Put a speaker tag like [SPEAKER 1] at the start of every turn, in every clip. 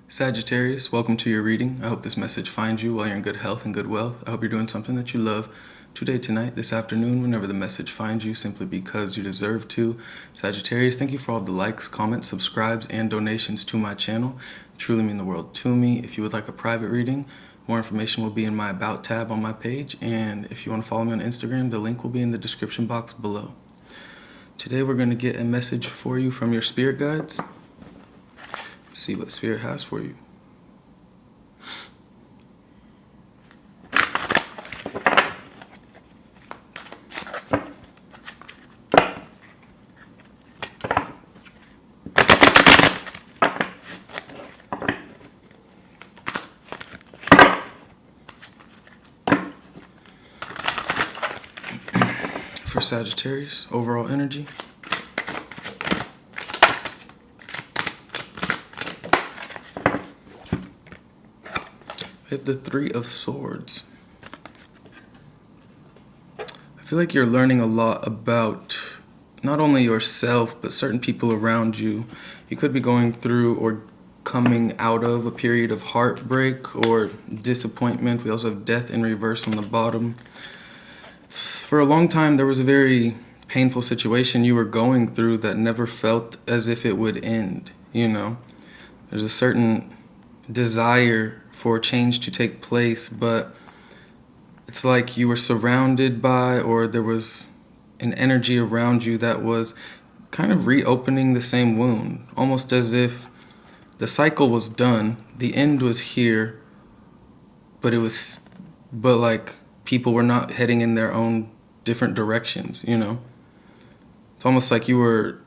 [SPEAKER 1] Sagittarius, welcome to your reading. I hope this message finds you while you're in good health and good wealth. I hope you're doing something that you love today, tonight, this afternoon, whenever the message finds you, simply because you deserve to. Sagittarius, thank you for all the likes, comments, subscribes, and donations to my channel. Truly mean the world to me. If you would like a private reading, more information will be in my About tab on my page. And if you want to follow me on Instagram, the link will be in the description box below. Today we're going to get a message for you from your spirit guides. See what spirit has for you. For Sagittarius, overall energy. We have the Three of Swords. I feel like you're learning a lot about not only yourself, but certain people around you. You could be going through or coming out of a period of heartbreak or disappointment. We also have Death in reverse on the bottom. For a long time, there was a very painful situation you were going through that never felt as if it would end, you know? There's a certain desire for change to take place, but it's like you were surrounded by, or there was an energy around you that was kind of reopening the same wound, almost as if the cycle was done, the end was here, but like people were not heading in their own different directions, you know? It's almost like you were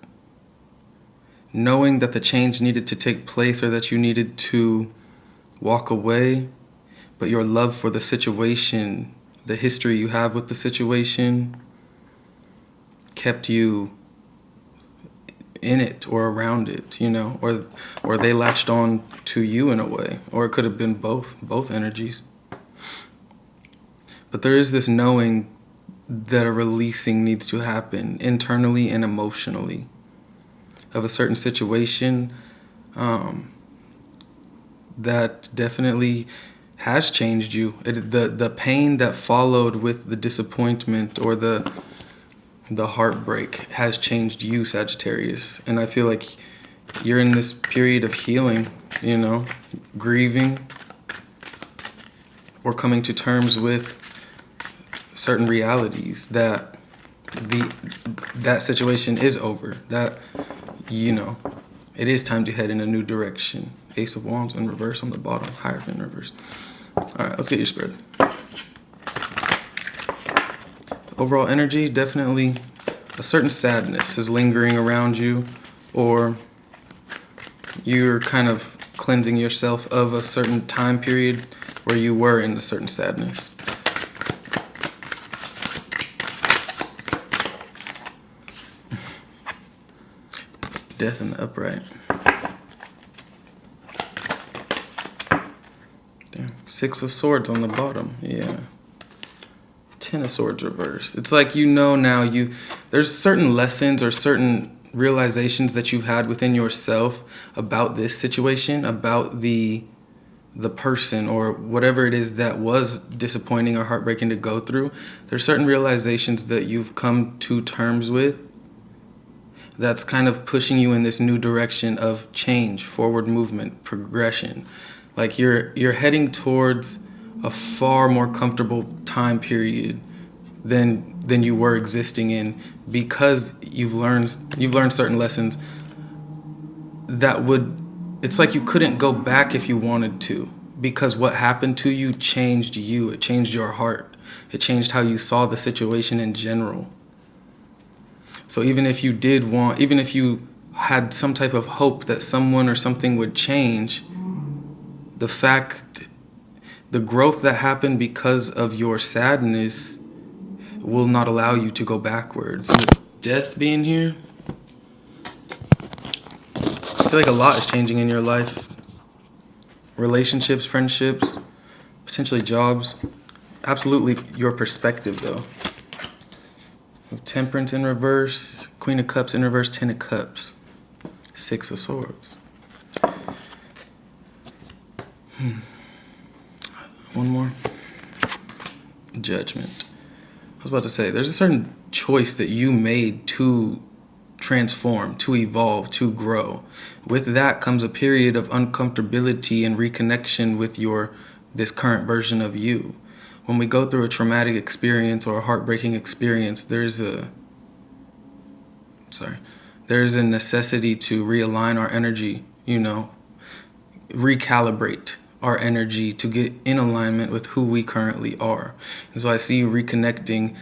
[SPEAKER 1] knowing that the change needed to take place or that you needed to walk away, but your love for the situation, the history you have with the situation, kept you in it or around it, you know, or they latched on to you in a way, or it could have been both energies. But there is this knowing that a releasing needs to happen internally and emotionally of a certain situation that definitely has changed you. The pain that followed with the disappointment or the heartbreak has changed you, Sagittarius. And I feel like you're in this period of healing, you know, grieving or coming to terms with certain realities that that situation is over, that, you know, it is time to head in a new direction. Ace of Wands in reverse on the bottom, Hierophant in reverse. All right, let's get your spread. Overall energy, definitely a certain sadness is lingering around you, or you're kind of cleansing yourself of a certain time period where you were in a certain sadness. Death in the upright. Damn. Six of Swords on the bottom. Yeah. Ten of Swords reversed. It's like, you know, now there's certain lessons or certain realizations that you've had within yourself about this situation, about the person or whatever it is that was disappointing or heartbreaking to go through. There's certain realizations that you've come to terms with that's kind of pushing you in this new direction of change, forward movement, progression. Like you're heading towards a far more comfortable time period than you were existing in, because you've learned certain lessons that it's like you couldn't go back if you wanted to, because what happened to you changed you. It changed your heart. It changed how you saw the situation in general. So even if you had some type of hope that someone or something would change, the growth that happened because of your sadness will not allow you to go backwards. With death being here, I feel like a lot is changing in your life. Relationships, friendships, potentially jobs. Absolutely your perspective, though. With Temperance in reverse, Queen of Cups in reverse, Ten of Cups, Six of Swords. One more. Judgment. I was about to say, there's a certain choice that you made to transform, to evolve, to grow. With that comes a period of uncomfortability and reconnection with this current version of you. When we go through a traumatic experience or a heartbreaking experience, there's a necessity to realign our energy, recalibrate our energy to get in alignment with who we currently are. And so I see you reconnecting.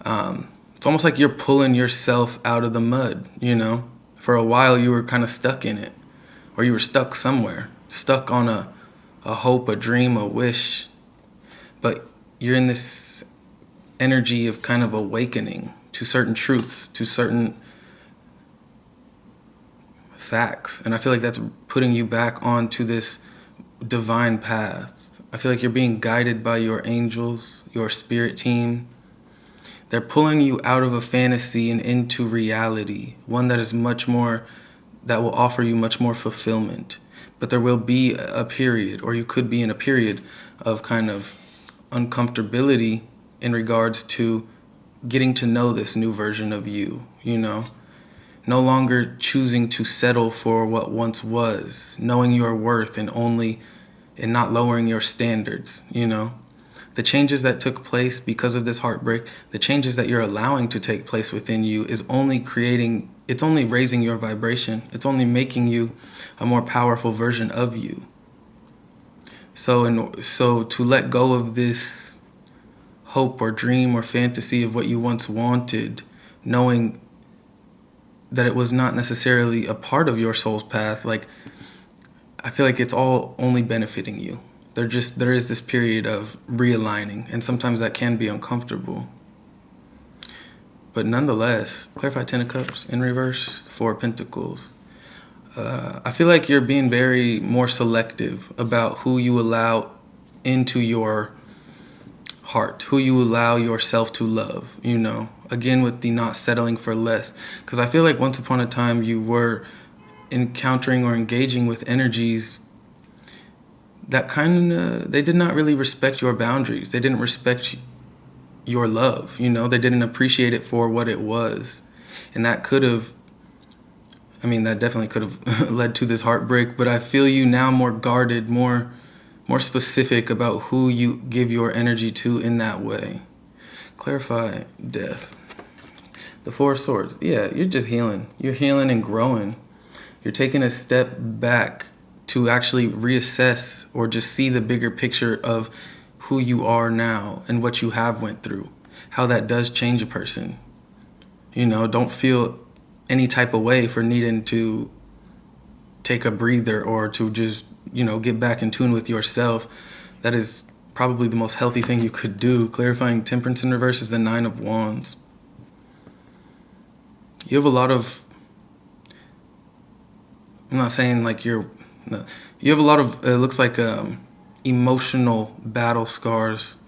[SPEAKER 1] It's almost like you're pulling yourself out of the mud, For a while you were kind of stuck in it, or you were stuck somewhere, stuck on a hope, a dream, a wish. But you're in this energy of kind of awakening to certain truths, to certain facts. And I feel like that's putting you back onto this divine path. I feel like you're being guided by your angels, your spirit team. They're pulling you out of a fantasy and into reality, one that will offer you much more fulfillment. But there will be a period, or you could be in a period of kind of uncomfortability in regards to getting to know this new version of you, No longer choosing to settle for what once was, knowing your worth and not lowering your standards, The changes that took place because of this heartbreak, the changes that you're allowing to take place within you it's only raising your vibration. It's only making you a more powerful version of you. So to let go of this hope or dream or fantasy of what you once wanted, knowing that it was not necessarily a part of your soul's path, I feel like it's all only benefiting you. There is this period of realigning, and sometimes that can be uncomfortable. But nonetheless, clarified 10 of Cups in reverse, 4 of Pentacles. I feel like you're being very more selective about who you allow into your heart, who you allow yourself to love, Again, with the not settling for less. Because I feel like once upon a time you were encountering or engaging with energies that they did not really respect your boundaries. They didn't respect your love, They didn't appreciate it for what it was. And that definitely could have led to this heartbreak, but I feel you now more guarded, more specific about who you give your energy to in that way. Clarify death. The 4 of Swords. Yeah, you're just healing. You're healing and growing. You're taking a step back to actually reassess or just see the bigger picture of who you are now and what you have went through, how that does change a person. Don't feel any type of way for needing to take a breather or to just, get back in tune with yourself. That is probably the most healthy thing you could do. Clarifying Temperance in reverse is the 9 of Wands. You have a lot of, I'm not saying like you have a lot of, it looks like emotional battle scars,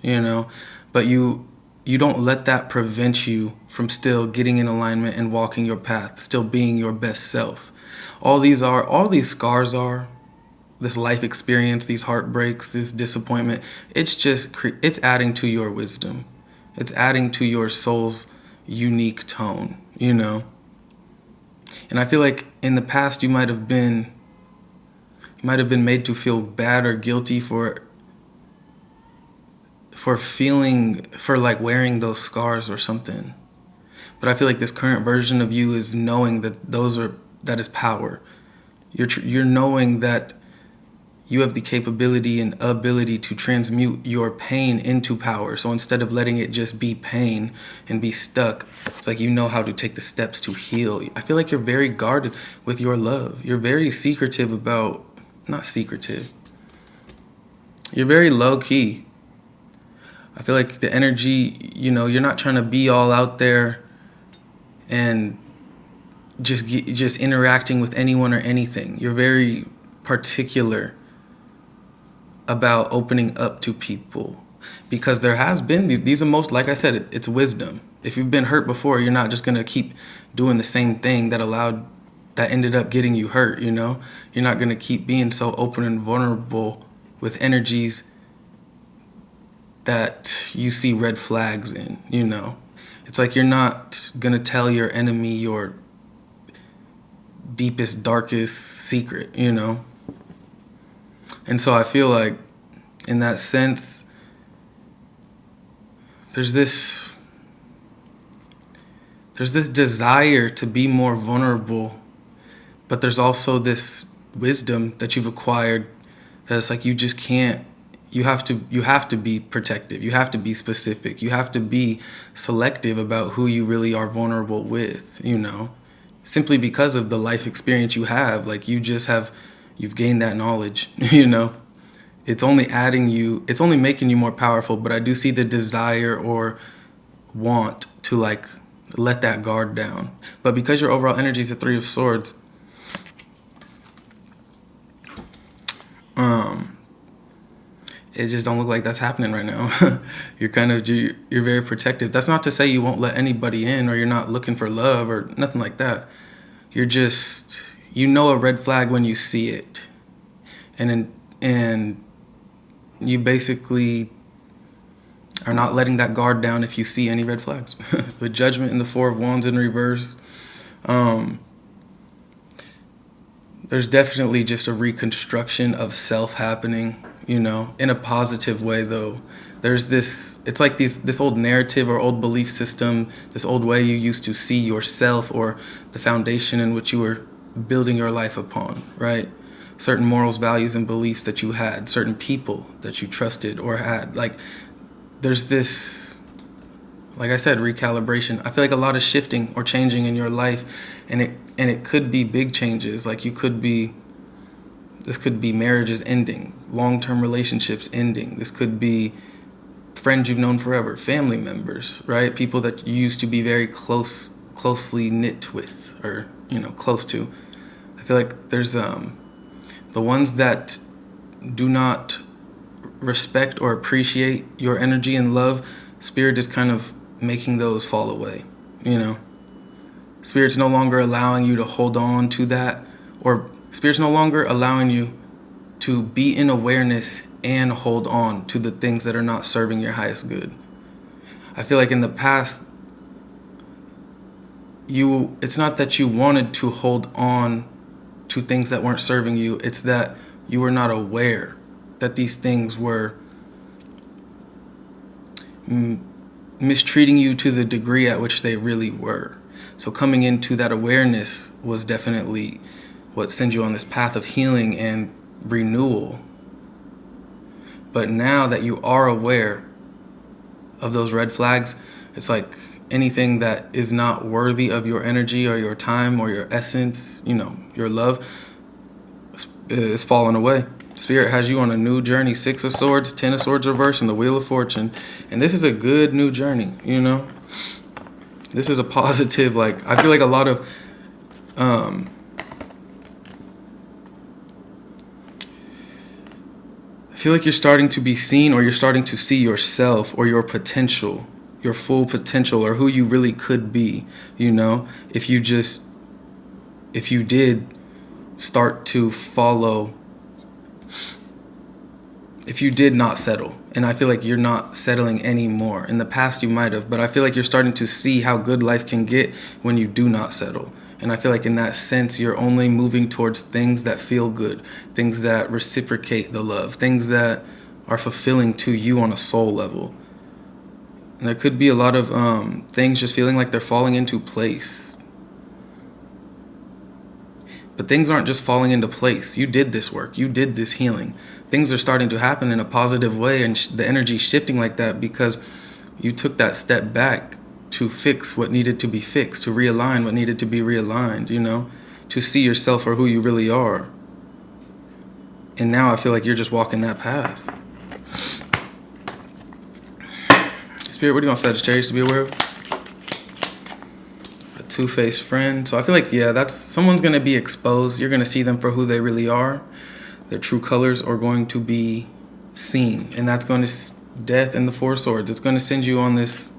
[SPEAKER 1] but you don't let that prevent you from still getting in alignment and walking your path, still being your best self. All these scars are, this life experience, these heartbreaks, this disappointment, it's adding to your wisdom. It's adding to your soul's unique tone, And I feel like in the past you might have been made to feel bad or guilty for wearing those scars or something. But I feel like this current version of you is knowing that that is power. You're knowing that you have the capability and ability to transmute your pain into power. So instead of letting it just be pain and be stuck, it's like you know how to take the steps to heal. I feel like you're very guarded with your love. You're very secretive about, not secretive. You're very low key. I feel like the energy, you're not trying to be all out there and just interacting with anyone or anything. You're very particular about opening up to people, because there has been these emotions. Like I said, it's wisdom. If you've been hurt before, you're not just gonna keep doing the same thing that ended up getting you hurt. You're not gonna keep being so open and vulnerable with energies that you see red flags in, you know. It's like you're not gonna tell your enemy your deepest, darkest secret, you know. And so I feel like in that sense, there's this desire to be more vulnerable, but there's also this wisdom that you've acquired that it's like you just can't. You have to be protective. You have to be specific. You have to be selective about who you really are vulnerable with, you know. Simply because of the life experience you have, like you've gained that knowledge, you know. It's only making you more powerful, but I do see the desire or want to like let that guard down. But because your overall energy is the Three of Swords, it just don't look like that's happening right now. You're very protective. That's not to say you won't let anybody in or you're not looking for love or nothing like that. You're just, you know, a red flag when you see it. And you basically are not letting that guard down if you see any red flags. With Judgment and the Four of Wands in reverse, there's definitely just a reconstruction of self happening, you know, in a positive way though. There's it's like this old narrative or old belief system, this old way you used to see yourself or the foundation in which you were building your life upon, right? Certain morals, values, and beliefs that you had, certain people that you trusted or had. Like, there's this, like I said, recalibration. I feel like a lot of shifting or changing in your life, and it could be big changes. Like this could be marriages ending, long-term relationships ending. This could be friends you've known forever, family members, right? People that you used to be very closely knit with, or, you know, close to. I feel like there's the ones that do not respect or appreciate your energy and love. Spirit is kind of making those fall away, you know. Spirit's no longer allowing you to hold on to that, or Spirit's no longer allowing you to be in awareness and hold on to the things that are not serving your highest good. I feel like in the past, it's not that you wanted to hold on to things that weren't serving you. It's that you were not aware that these things were mistreating you to the degree at which they really were. So coming into that awareness was definitely what sends you on this path of healing and renewal. But now that you are aware of those red flags, it's like anything that is not worthy of your energy or your time or your essence, you know, your love, is falling away. Spirit has you on a new journey. 6 of Swords, 10 of Swords reverse, and the Wheel of Fortune. And this is a good new journey, you know? This is a positive, like, I feel like a lot of, I feel like you're starting to be seen, or you're starting to see yourself or your potential, your full potential, or who you really could be, you know? If you did start to follow, if you did not settle. And I feel like you're not settling anymore. In the past you might have, but I feel like you're starting to see how good life can get when you do not settle. And I feel like in that sense, you're only moving towards things that feel good, things that reciprocate the love, things that are fulfilling to you on a soul level. And there could be a lot of things just feeling like they're falling into place. But things aren't just falling into place. You did this work. You did this healing. Things are starting to happen in a positive way, and the energy shifting like that because you took that step back to fix what needed to be fixed, to realign what needed to be realigned, you know, to see yourself for who you really are. And now I feel like you're just walking that path. Spirit, what do you want Sagittarius to be aware of? A two-faced friend. So I feel like, yeah, that's someone's going to be exposed. You're going to see them for who they really are. Their true colors are going to be seen. And that's going to, death and the Four of Swords. It's going to send you on this.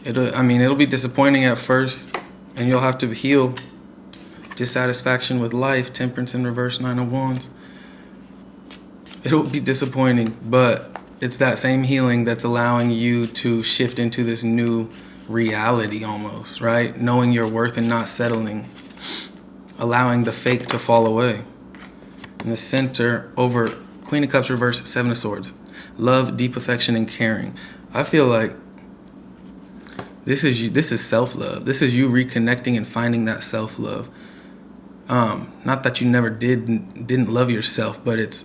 [SPEAKER 1] It'll be disappointing at first, and you'll have to heal dissatisfaction with life. Temperance in reverse, 9 of Wands. It'll be disappointing, but it's that same healing that's allowing you to shift into this new reality almost, right? Knowing your worth and not settling. Allowing the fake to fall away. In the center, over Queen of Cups reverse, Seven of Swords. Love, deep affection, and caring. I feel like this is self-love. This is you reconnecting and finding that self-love. Not that you never didn't love yourself, but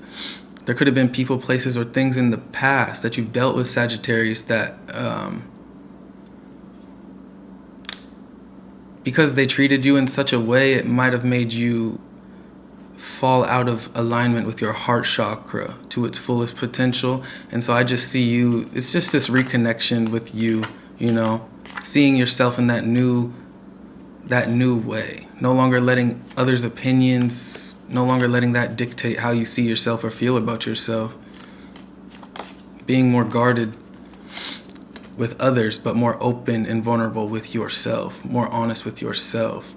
[SPEAKER 1] there could have been people, places, or things in the past that you've dealt with, Sagittarius, that because they treated you in such a way, it might have made you fall out of alignment with your heart chakra to its fullest potential. And so I just see you, it's just this reconnection with you, seeing yourself in that new way, no longer letting others' opinions, no longer letting that dictate how you see yourself or feel about yourself, being more guarded with others, but more open and vulnerable with yourself, more honest with yourself.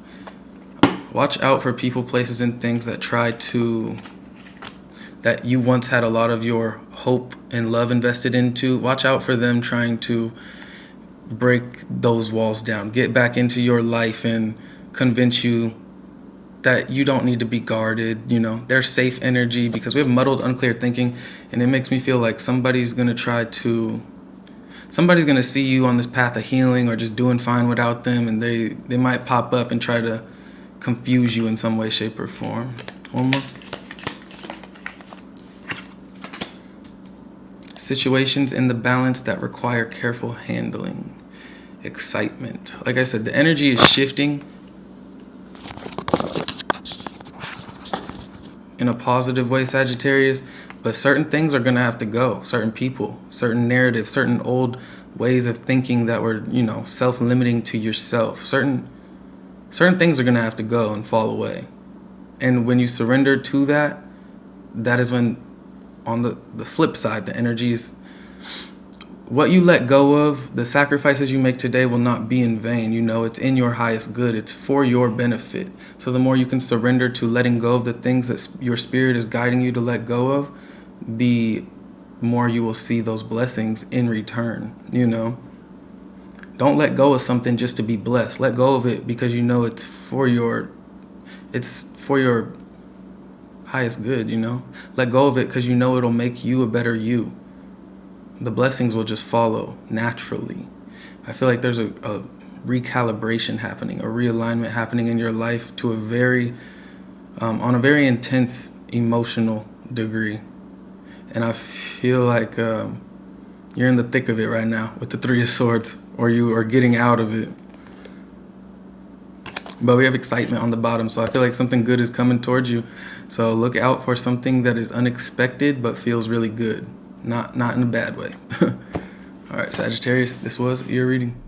[SPEAKER 1] Watch out for people, places, and things that that you once had a lot of your hope and love invested into. Watch out for them trying to break those walls down, get back into your life and convince you that you don't need to be guarded. They're safe energy, because we have muddled, unclear thinking, and it makes me feel like somebody's going to see you on this path of healing or just doing fine without them, and they might pop up and try to confuse you in some way, shape, or form. One more. Situations in the balance that require careful handling. Excitement. Like I said, the energy is shifting in a positive way, Sagittarius, but certain things are going to have to go. Certain people, certain narratives, certain old ways of thinking that were, self-limiting to yourself. Certain things are going to have to go and fall away. And when you surrender to that, that is when, on the flip side, the energy is what you let go of, the sacrifices you make today will not be in vain. It's in your highest good. It's for your benefit. So the more you can surrender to letting go of the things that your spirit is guiding you to let go of, the more you will see those blessings in return. Don't let go of something just to be blessed. Let go of it because it's for your highest good. Let go of it because it'll make you a better you. The blessings will just follow naturally. I feel like there's a recalibration happening, a realignment happening in your life to on a very intense emotional degree. And I feel like you're in the thick of it right now with the Three of Swords, or you are getting out of it. But we have excitement on the bottom, so I feel like something good is coming towards you. So look out for something that is unexpected but feels really good. Not in a bad way. All right, Sagittarius, this was your reading.